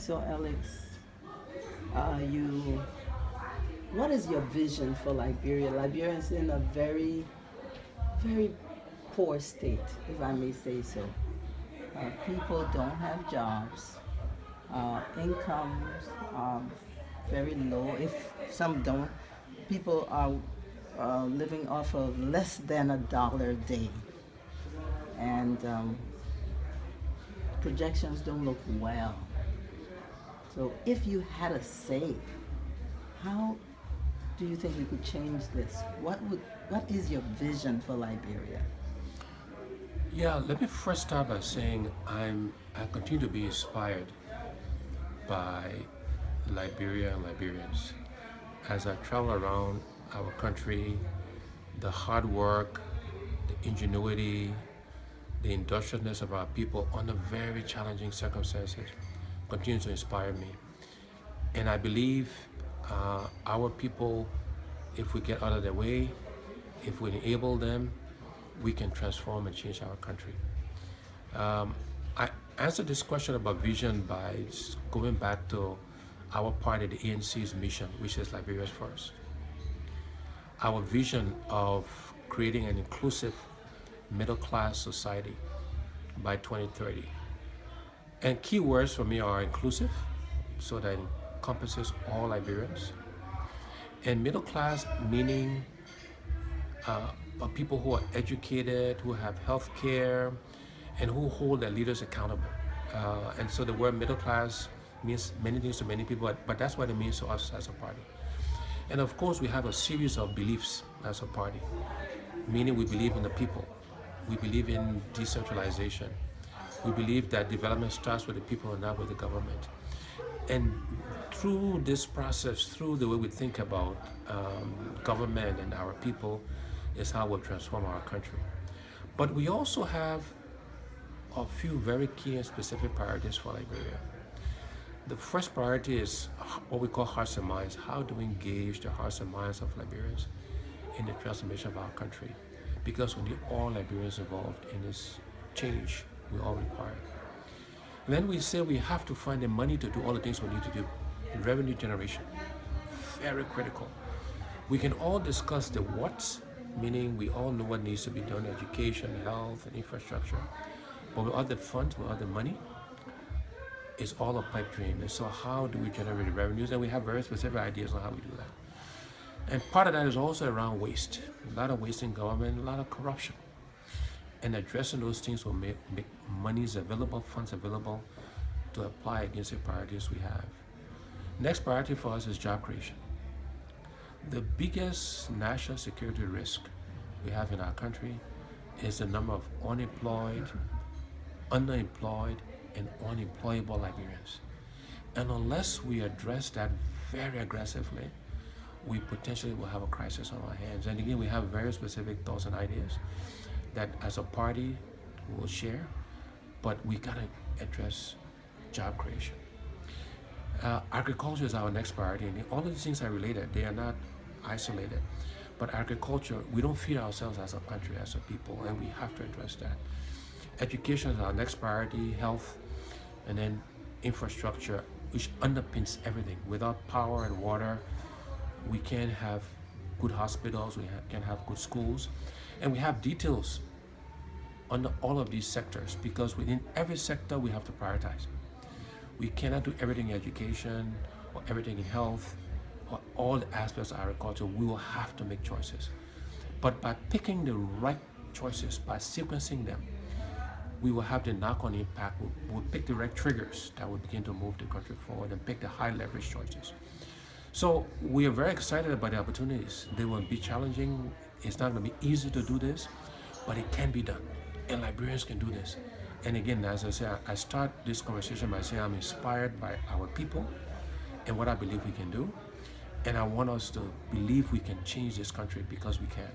So Alex, you, what is your vision for Liberia? Liberia is in a very, very poor state, if I may say so. People don't have jobs. Incomes are very low. If some don't, people are living off of less than $1 a day, and projections don't look well. So, if you had a say, how do you think we could change this? What is your vision for Liberia? Yeah, let me first start by saying I continue to be inspired by Liberia and Liberians. As I travel around our country, the hard work, the ingenuity, the industriousness of our people under very challenging circumstances continues to inspire me. And I believe our people, if we get out of their way, if we enable them, we can transform and change our country. I answered this question about vision by going back to our party, the ANC's mission, which is Liberia's first. Our vision of creating an inclusive middle class society by 2030. And key words for me are inclusive, so that encompasses all Liberians, and middle class meaning people who are educated, who have health care, and who hold their leaders accountable. And so the word middle class means many things to many people, but that's what it means to us as a party. And of course, we have a series of beliefs as a party, meaning we believe in the people. We believe in decentralization. We believe that development starts with the people and not with the government. And through this process, through the way we think about government and our people, is how we'll transform our country. But we also have a few very key and specific priorities for Liberia. The first priority is what we call hearts and minds. How do we engage the hearts and minds of Liberians in the transformation of our country? Because we need all Liberians involved in this change we all require. And then we say we have to find the money to do all the things we need to do. Revenue generation, very critical. We can all discuss the what's, meaning we all know what needs to be done, education, health, and infrastructure. But without the funds, without the money, it's all a pipe dream. And so how do we generate the revenues? And we have very specific ideas on how we do that. And part of that is also around waste. A lot of waste in government, a lot of corruption. And addressing those things will make monies available, funds available to apply against the priorities we have. Next priority for us is job creation. The biggest national security risk we have in our country is the number of unemployed, underemployed, and unemployable Liberians. And unless we address that very aggressively, we potentially will have a crisis on our hands. And again, we have very specific thoughts and ideas that as a party we will share, but we gotta address job creation. Agriculture is our next priority, and all of these things are related. They are not isolated. But agriculture, we don't feed ourselves as a country, as a people, and we have to address that. Education is our next priority, health, and then infrastructure, which underpins everything. Without power and water, we can't have good hospitals, we can't have good schools, and we have details under all of these sectors, because within every sector we have to prioritize. We cannot do everything in education or everything in health or all the aspects of agriculture. We will have to make choices. But by picking the right choices, by sequencing them, we will have the knock-on impact. We'll pick the right triggers that will begin to move the country forward and pick the high leverage choices. So we are very excited about the opportunities. They will be challenging. It's not going to be easy to do this, but it can be done. And Liberians can do this. And again, as I say, I start this conversation by saying I'm inspired by our people and what I believe we can do. And I want us to believe we can change this country, because we can.